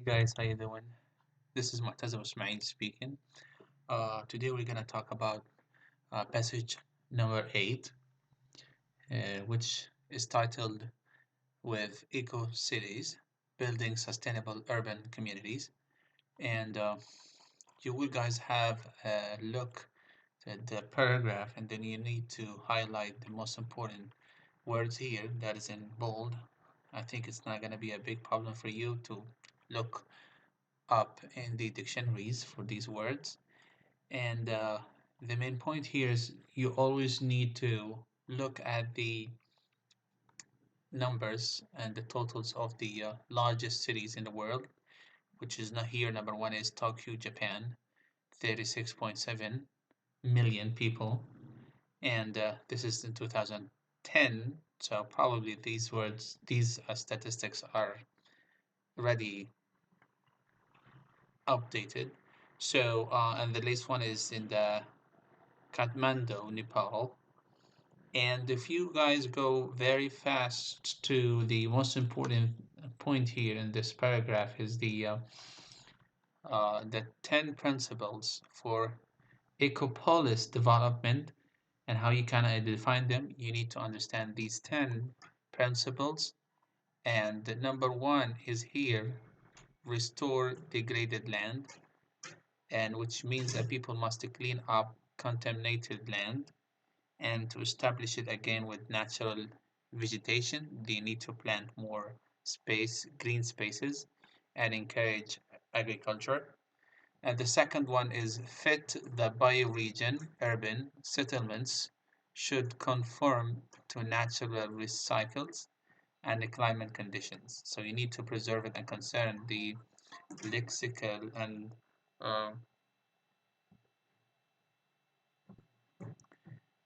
Guys, how you doing? This is معتز اسماعيل speaking. Today we're gonna talk about passage number 8, which is titled with Eco Cities, Building Sustainable Urban Communities. And you will guys have a look at the paragraph, and then you need to highlight the most important words here that is in bold. I think it's not gonna be a big problem for you to look up in the dictionaries for these words. And the main point here is you always need to look at the numbers and the totals of the largest cities in the world, which is not here. Number one is Tokyo, Japan, 36.7 million people. And this is in 2010. So probably these statistics are already updated. So, and the latest one is in the Kathmandu, Nepal. And if you guys go very fast to the most important point here in this paragraph is the 10 principles for ecopolis development and how you kind of define them. You need to understand these 10 principles. And the number one is here, restore degraded land, and which means that people must clean up contaminated land. And to establish it again with natural vegetation, they need to plant more green spaces, and encourage agriculture. And the second one is fit the bioregion. Urban settlements should conform to natural recycles and the climate conditions. So you need to preserve it and concern the lexical and uh,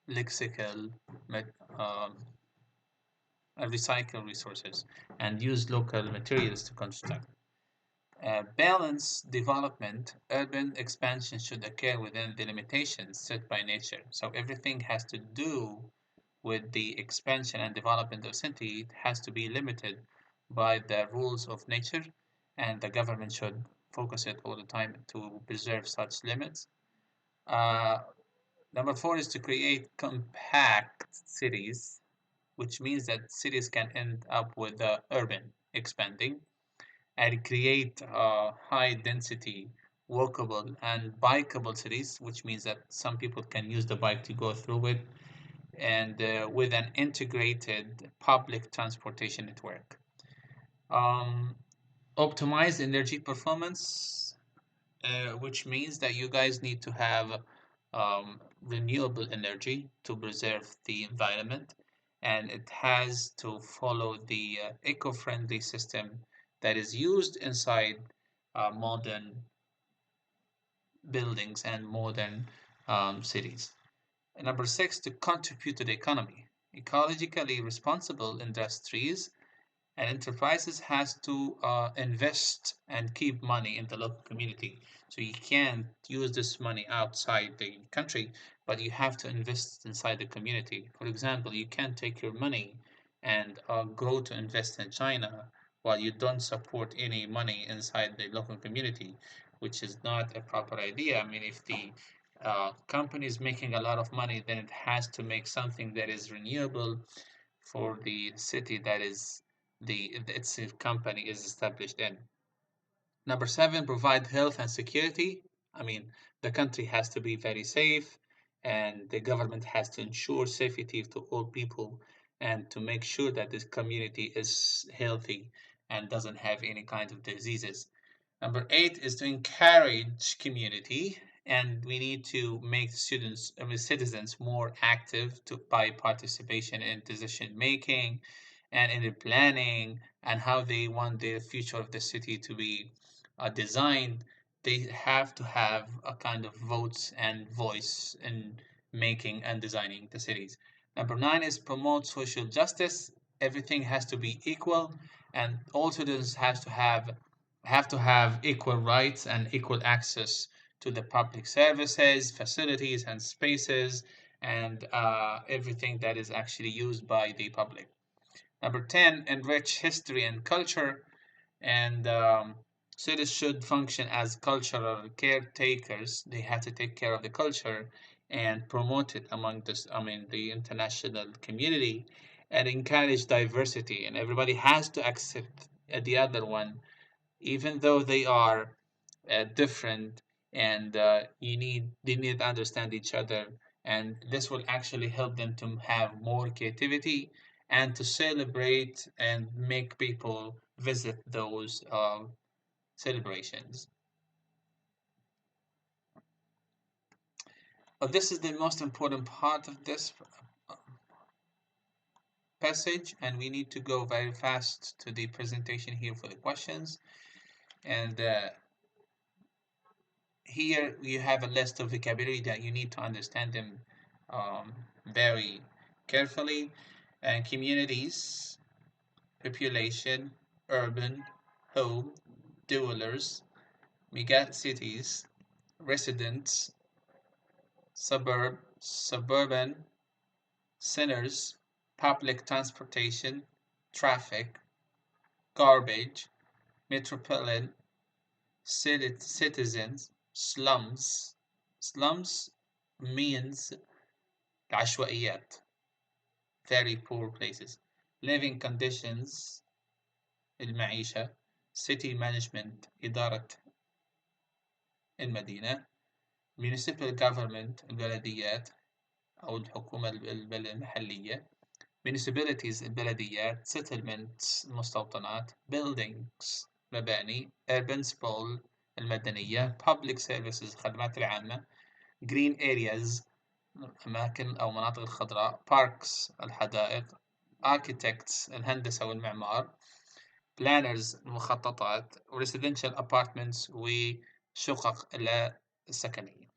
lexical um, recycle resources and use local materials to construct. Balanced development, urban expansion should occur within the limitations set by nature. So everything has to do with the expansion and development of city. It has to be limited by the rules of nature, and the government should focus it all the time to preserve such limits. Uh, Number four is to create compact cities, which means that cities can end up with the urban expanding and create high density walkable and bikeable cities, which means that some people can use the bike to go through it, and with an integrated public transportation network. Um, Optimize energy performance, which means that you guys need to have renewable energy to preserve the environment, and it has to follow the eco-friendly system that is used inside modern buildings and modern cities. And number six, to contribute to the economy. Ecologically responsible industries and enterprises has to invest and keep money in the local community. So you can't use this money outside the country, but you have to invest inside the community. For example, you can't take your money and go to invest in China while you don't support any money inside the local community, which is not a proper idea. I mean, if the company is making a lot of money, then it has to make something that is renewable for the city that is its company is established in. Number seven, provide health and security. I mean, the country has to be very safe, and the government has to ensure safety to all people and to make sure that this community is healthy and doesn't have any kind of diseases. Number eight is to encourage community, and we need to make citizens more active by participation in decision making and in the planning and how they want the future of the city to be designed. They have to have a kind of votes and voice in making and designing the cities. Number nine is promote social justice. Everything has to be equal, and all citizens have equal rights and equal access to the public services, facilities, and spaces, and everything that is actually used by the public. Number 10, enrich history and culture. And Cities should function as cultural caretakers. They have to take care of the culture and promote it among the international community and encourage diversity. And everybody has to accept the other one, even though they are different, and they need to understand each other. And this will actually help them to have more creativity and to celebrate and make people visit those celebrations. This is the most important part of this passage, and we need to go very fast to the presentation here for the questions. And here you have a list of vocabulary that you need to understand them very carefully. And communities, population, urban, home, dwellers, megacities, residents, suburban, sinners, public transportation, traffic, garbage, metropolitan, citizens, slums. Slums means العشوائيات, very poor places. Living conditions, المعيشة. City management, إدارة المدينة. Municipal government, البلديات أو الحكومة المحلية. Municipalities, البلديات. Settlements, المستوطنات. Buildings, مباني. Urban sprawl, المدنية. Public services, الخدمات العامة. Green areas, أماكن أو مناطق الخضراء. Parks, الحدائق. Architects, الهندسة والمعمار. Planners, المخططات. Residential apartments وشقق السكنية.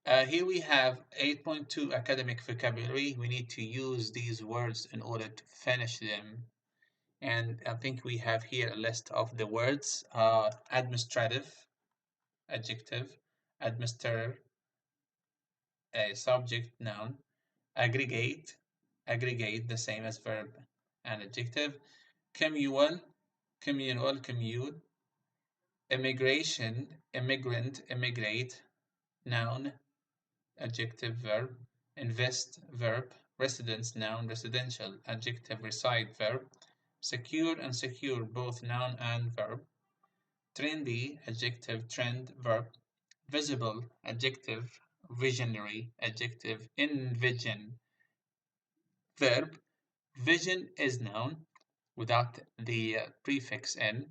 Here we have 8.2 academic vocabulary. We need to use these words in order to finish them. And I think we have here a list of the words. Administrative, adjective. Administer, a subject, noun. Aggregate, aggregate, the same as verb and adjective. Communal, communal, commute. Immigration, immigrant, immigrate, noun, adjective, verb. Invest, verb. Residence, noun, residential, adjective, reside, verb. Secure and secure, both noun and verb. Trendy, adjective, trend, verb. Visible, adjective, visionary, adjective, envision, verb. Vision is noun without the prefix in.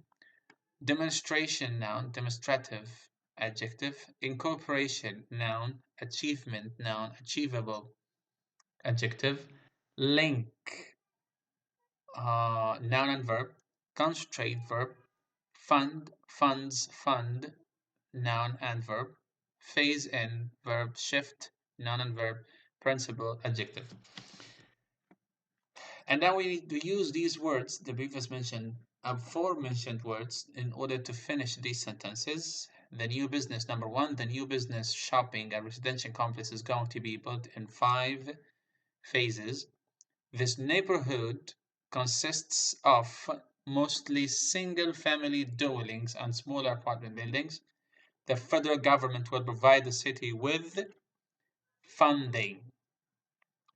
Demonstration, noun, demonstrative, adjective. Incorporation, noun. Achievement, noun, achievable, adjective. Link, noun and verb. Concentrate, verb. Fund, funds, fund, noun and verb. Phase in, verb. Shift, noun and verb. Principle, adjective. And now we need to use these words, the previous mentioned, aforementioned words, in order to finish these sentences. The new business, number one, the new business shopping and residential complex is going to be built in 5 phases. This neighborhood consists of mostly single-family dwellings and smaller apartment buildings. The federal government will provide the city with funding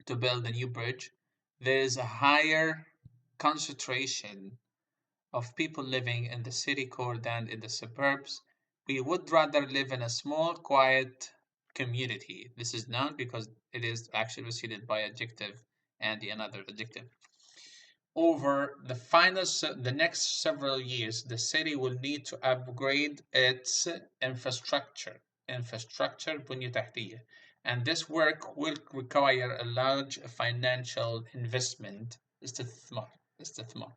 to build a new bridge. There is a higher concentration of people living in the city core than in the suburbs. We would rather live in a small, quiet community. This is noun because it is actually preceded by adjective and another adjective. Over the next several years, the city will need to upgrade its infrastructure, بنية تحتية, and this work will require a large financial investment. استثمار.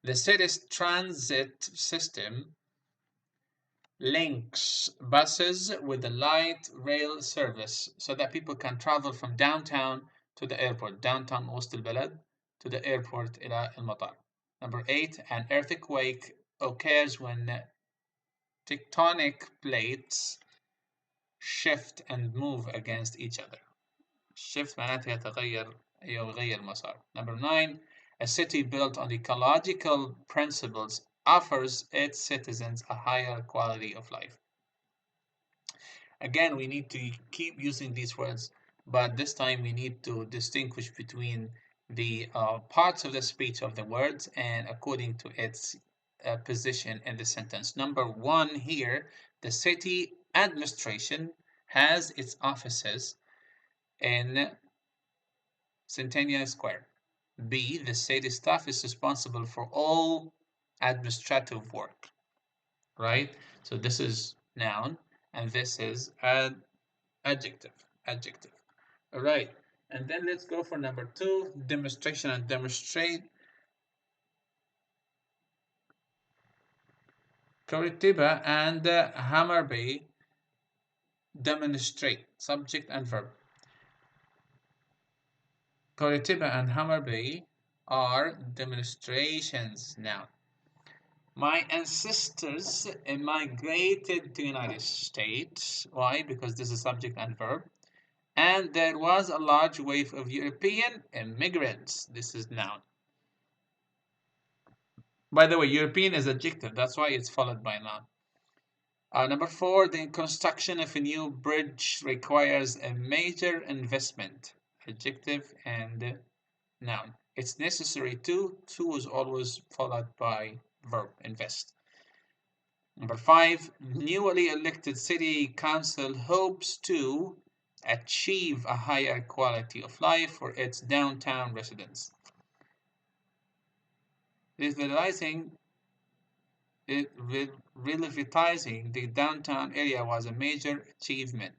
The city's transit system links buses with the light rail service so that people can travel from downtown to the airport. Downtown وسط البلد to the airport إلى المطار. Number 8, an earthquake occurs when tectonic plates shift and move against each other. Shift معناتها يغير مسار. Number 9, a city built on ecological principles offers its citizens a higher quality of life. Again, we need to keep using these words, but this time we need to distinguish between the parts of the speech of the words and according to its position in the sentence. Number one here, the city administration has its offices in Centennial Square. B, the city staff is responsible for all administrative work, right? So this is noun and this is an adjective. Adjective. All right. And then let's go for number two, demonstration and demonstrate. Curitiba and Hammarby demonstrate, subject and verb. Curitiba and Hammarby are demonstrations now. My ancestors immigrated to the United States. Why? Because this is subject and verb. And there was a large wave of European immigrants. This is noun. By the way, European is adjective. That's why it's followed by noun. Number four, the construction of a new bridge requires a major investment. Adjective and noun. It's necessary to. To is always followed by verb, invest. Number five, newly elected city council hopes to achieve a higher quality of life for its downtown residents. Revitalizing the downtown area was a major achievement.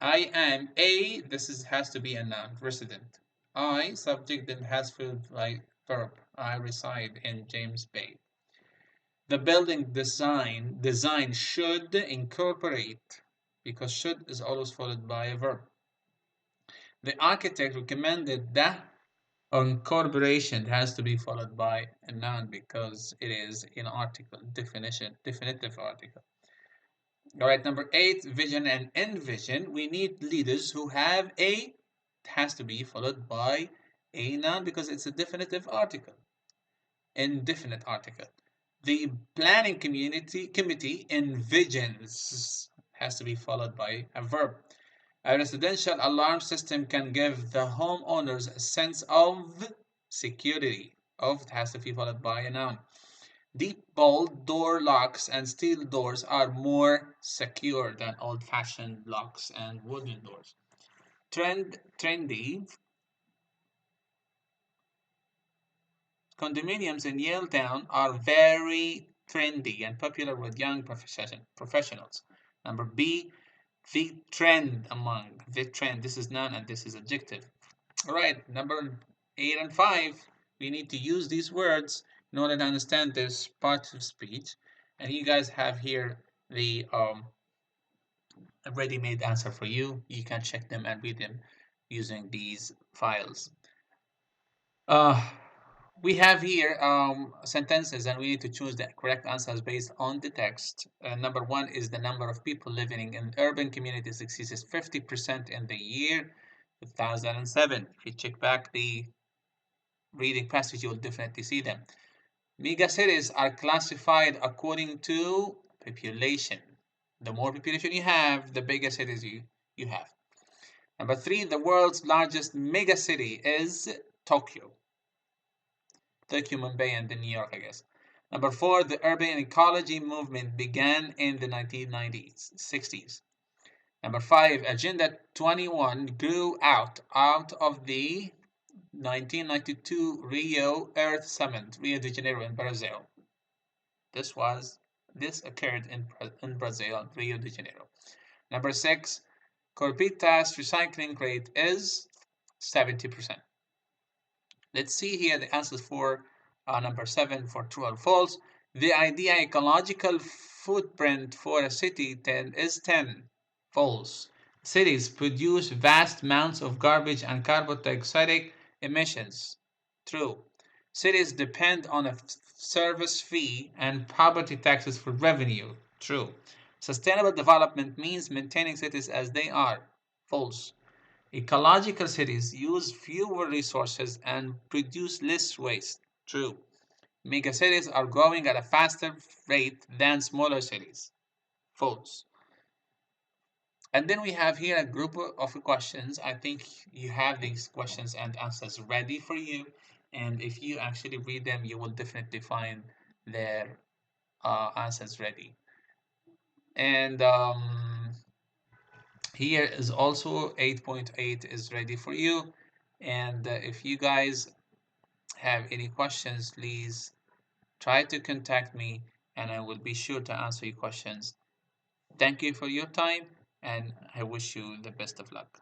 I am a, has to be a noun, resident. I, subject, then has filled like verb. I reside in James Bay. The building design should incorporate, because should is always followed by a verb. The architect recommended the incorporation has to be followed by a noun because it is an article, definitive article. All right, number eight, vision and envision. We need leaders who have a, it has to be followed by a noun because it's a definitive article, indefinite article. The planning committee envisions has to be followed by a verb. A residential alarm system can give the homeowners a sense of security. Of has to be followed by a noun. Deep bolt door locks and steel doors are more secure than old-fashioned locks and wooden doors. Trendy condominiums in Yaletown are very trendy and popular with young professionals. Number B, the trend among. The trend, this is noun and this is adjective. All right, number 8 and 5, we need to use these words in order to understand this part of speech. And you guys have here the ready-made answer for you. You can check them and read them using these files. Uh, we have here sentences and we need to choose the correct answers based on the text. Number one is the number of people living in urban communities exceeds 50% in the year 2007. If you check back the reading passage, you'll definitely see them. Megacities are classified according to population. The more population you have, the bigger cities you have. Number three, the world's largest megacity is Tokyo. Tokyo, Mumbai, and New York, I guess. Number four, the urban ecology movement began in the 1990s, 60s. Number five, Agenda 21 grew out of the 1992 Rio Earth Summit, Rio de Janeiro in Brazil. This occurred in Brazil, Rio de Janeiro. Number six, Corpita's recycling rate is 70%. Let's see here the answers for number 7 for true or false. The idea ecological footprint for a city is 10. False. Cities produce vast amounts of garbage and carbon dioxide emissions. True. Cities depend on a service fee and property taxes for revenue. True. Sustainable development means maintaining cities as they are. False. Ecological cities use fewer resources and produce less waste. True. Mega cities are growing at a faster rate than smaller cities. False. And then we have here a group of questions. I think you have these questions and answers ready for you. And if you actually read them, you will definitely find their answers ready. And here is also 8.8 is ready for you. And if you guys have any questions, please try to contact me and I will be sure to answer your questions. Thank you for your time and I wish you the best of luck.